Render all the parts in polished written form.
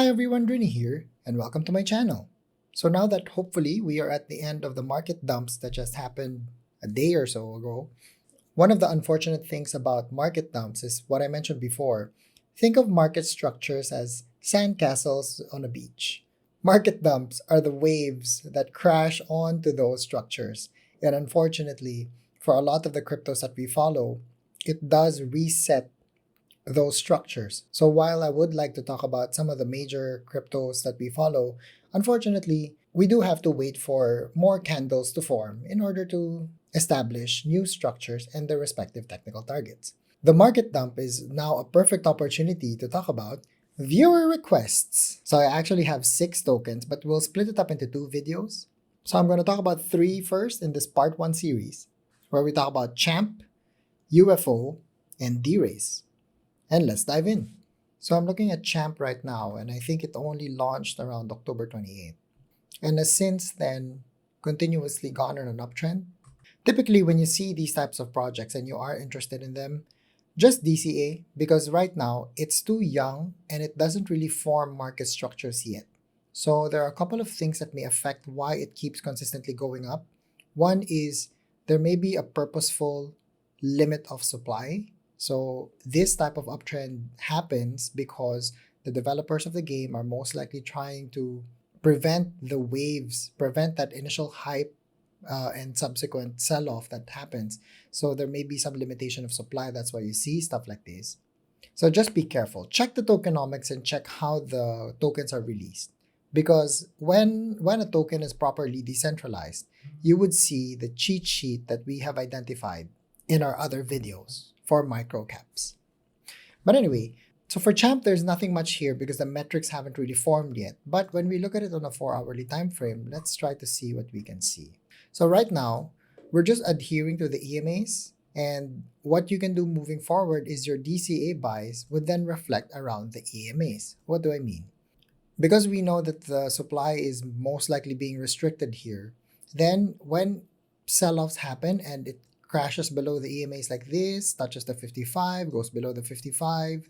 Hi everyone, Rini here, and welcome to my channel. So now that hopefully we are at the end of the market dumps that just happened a day or so ago, one of the unfortunate things about market dumps is what I mentioned before. Think of market structures as sandcastles on a beach. Market dumps are the waves that crash onto those structures, and unfortunately, for a lot of the cryptos that we follow, it does reset those structures. So while I would like to talk about some of the major cryptos that we follow, unfortunately, we do have to wait for more candles to form in order to establish new structures and their respective technical targets. The market dump is now a perfect opportunity to talk about viewer requests. So I actually have 6 tokens, but we'll split it up into 2 videos. So I'm going to talk about 3 first in this part 1 series, where we talk about Champ, UFO, and DeRace. And let's dive in. So I'm looking at Champ right now, and I think it only launched around October 28th. And has since then continuously gone on an uptrend. Typically, when you see these types of projects and you are interested in them, just DCA, because right now it's too young and it doesn't really form market structures yet. So there are a couple of things that may affect why it keeps consistently going up. One is there may be a purposeful limit of supply. So this type of uptrend happens because the developers of the game are most likely trying to prevent the waves, prevent that initial hype and subsequent sell-off that happens. So there may be some limitation of supply. That's why you see stuff like this. So just be careful. Check the tokenomics and check how the tokens are released. Because when a token is properly decentralized, you would see the cheat sheet that we have identified in our other videos for microcaps. But anyway, so for Champ, there's nothing much here because the metrics haven't really formed yet. But when we look at it on a 4-hourly time frame, let's try to see what we can see. So right now, we're just adhering to the EMAs, and what you can do moving forward is your DCA buys would then reflect around the EMAs. What do I mean? Because we know that the supply is most likely being restricted here, then when sell-offs happen and it crashes below the EMAs like this, touches the 55, goes below the 55,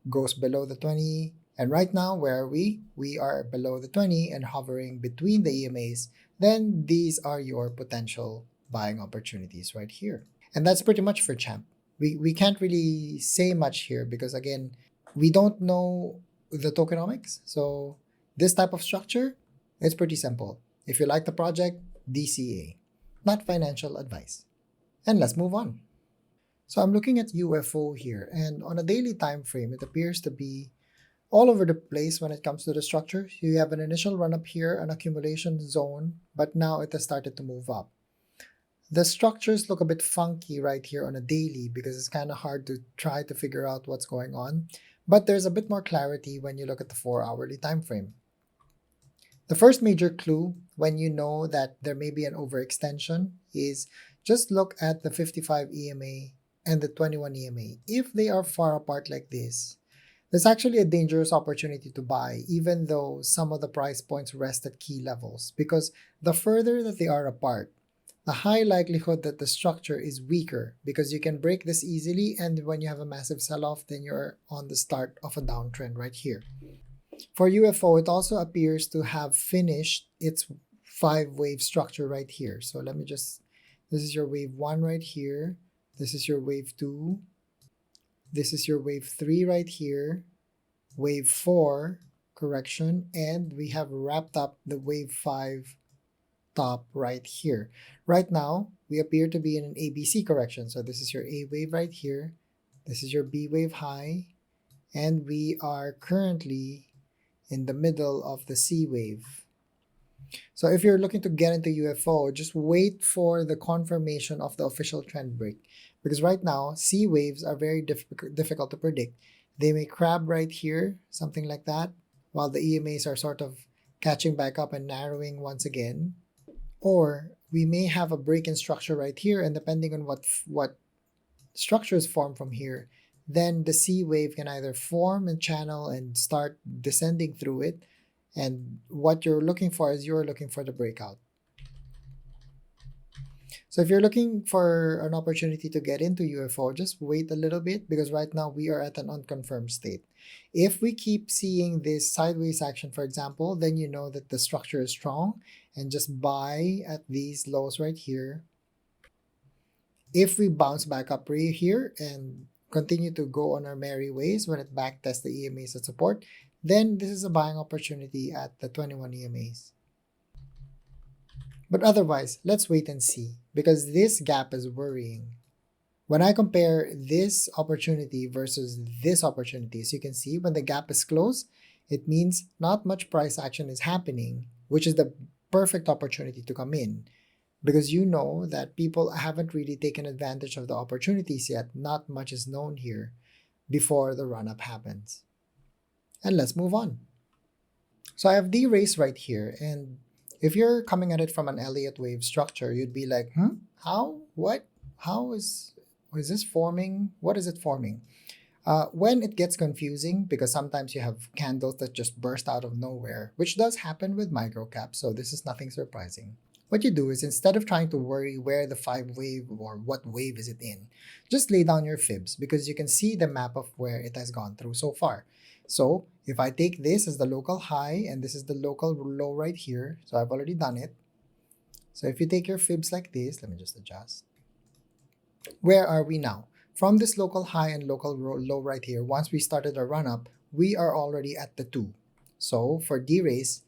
goes below the 20, and right now where are we? We are below the 20 and hovering between the EMAs, then these are your potential buying opportunities right here. And that's pretty much for Champ. We can't really say much here because again, we don't know the tokenomics. So this type of structure, it's pretty simple. If you like the project, DCA, not financial advice. And let's move on. So I'm looking at UFO here, and on a daily time frame, it appears to be all over the place when it comes to the structure. You have an initial run up here, an accumulation zone, but now it has started to move up. The structures look a bit funky right here on a daily because it's kind of hard to try to figure out what's going on, but there's a bit more clarity when you look at the 4-hourly time frame. The first major clue when you know that there may be an overextension is just look at the 55 EMA and the 21 EMA. If they are far apart like this, there's actually a dangerous opportunity to buy, even though some of the price points rest at key levels, because the further that they are apart, the high likelihood that the structure is weaker because you can break this easily, and when you have a massive sell-off, then you're on the start of a downtrend right here. For UFO, it also appears to have finished its 5-wave structure right here. So let me just, this is your wave 1 right here. This is your wave 2. This is your wave 3 right here. Wave 4, correction. And we have wrapped up the wave 5 top right here. Right now, we appear to be in an ABC correction. So this is your A wave right here. This is your B wave high. And we are currently in the middle of the C wave. So if you're looking to get into UFO, just wait for the confirmation of the official trend break. Because right now, C waves are very difficult to predict. They may crab right here, something like that, while the EMAs are sort of catching back up and narrowing once again. Or we may have a break in structure right here, and depending on what structures form from here, then the C wave can either form and channel and start descending through it. And what you're looking for is you're looking for the breakout. So if you're looking for an opportunity to get into UFO, just wait a little bit because right now we are at an unconfirmed state. If we keep seeing this sideways action, for example, then you know that the structure is strong, and just buy at these lows right here. If we bounce back up right here and continue to go on our merry ways when it backtests the EMAs at support, then this is a buying opportunity at the 21 EMAs. But otherwise, let's wait and see, because this gap is worrying. When I compare this opportunity versus this opportunity, as you can see, when the gap is closed, it means not much price action is happening, which is the perfect opportunity to come in, because you know that people haven't really taken advantage of the opportunities yet. Not much is known here before the run-up happens. And let's move on. So I have DeRace right here, and if you're coming at it from an Elliott wave structure, you'd be like, how? What? How is this forming? What is it forming? When it gets confusing, because sometimes you have candles that just burst out of nowhere, which does happen with microcaps, so this is nothing surprising. What you do is, instead of trying to worry where the 5 wave or what wave is it in, just lay down your fibs, because you can see the map of where it has gone through so far. So if I take this as the local high and this is the local low right here, so I've already done it. So if you take your fibs like this, let me just adjust. Where are we now? From this local high and local low right here, once we started our run up, we are already at the 2. So for DeRace,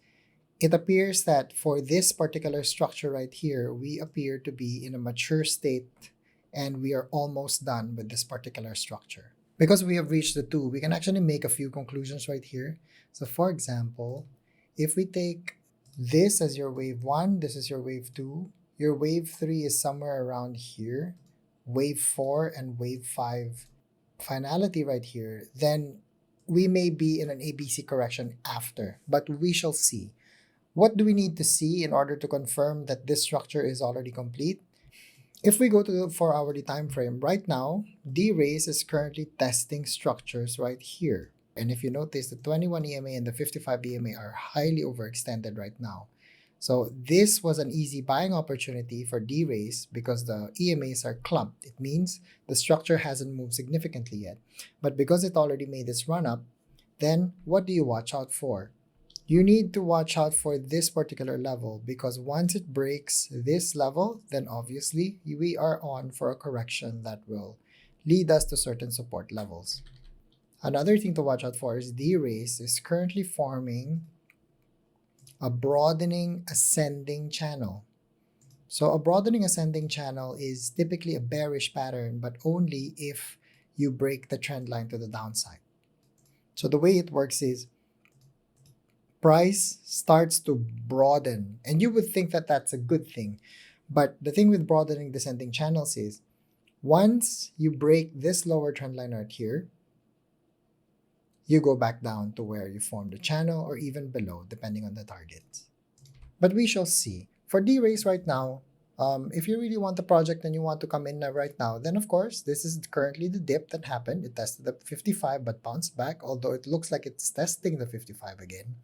it appears that for this particular structure right here, we appear to be in a mature state, and we are almost done with this particular structure. Because we have reached the 2, we can actually make a few conclusions right here. So for example, if we take this as your wave 1, this is your wave 2, your wave 3 is somewhere around here, wave 4 and wave 5 finality right here, then we may be in an ABC correction after, but we shall see. What do we need to see in order to confirm that this structure is already complete? If we go to the 4-hourly time frame, right now, DeRace is currently testing structures right here. And if you notice, the 21 EMA and the 55 EMA are highly overextended right now. So this was an easy buying opportunity for DeRace because the EMAs are clumped. It means the structure hasn't moved significantly yet. But because it already made this run up, then what do you watch out for? You need to watch out for this particular level, because once it breaks this level, then obviously we are on for a correction that will lead us to certain support levels. Another thing to watch out for is DeRace is currently forming a broadening ascending channel. So a broadening ascending channel is typically a bearish pattern, but only if you break the trend line to the downside. So the way it works is, price starts to broaden, and you would think that that's a good thing. But the thing with broadening descending channels is, once you break this lower trend line right here, you go back down to where you formed the channel, or even below, depending on the target. But we shall see. For DeRace right now, if you really want the project and you want to come in right now, then of course, this is currently the dip that happened. It tested the 55 but bounced back, although it looks like it's testing the 55 again.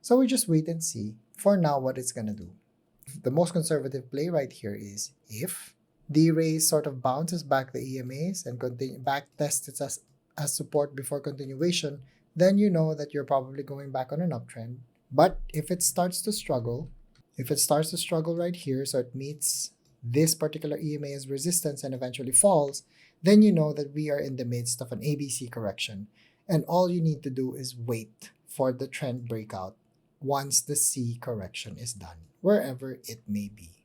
So we just wait and see for now what it's going to do. The most conservative play right here is, if DeRace sort of bounces back the EMAs and back tests it as support before continuation, then you know that you're probably going back on an uptrend. But if it starts to struggle, right here, so it meets this particular EMA as resistance and eventually falls, then you know that we are in the midst of an ABC correction. And all you need to do is wait for the trend breakout once the C correction is done, wherever it may be.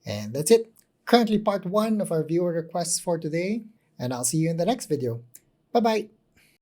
And that's it. Currently part 1 of our viewer requests for today, and I'll see you in the next video. Bye-bye.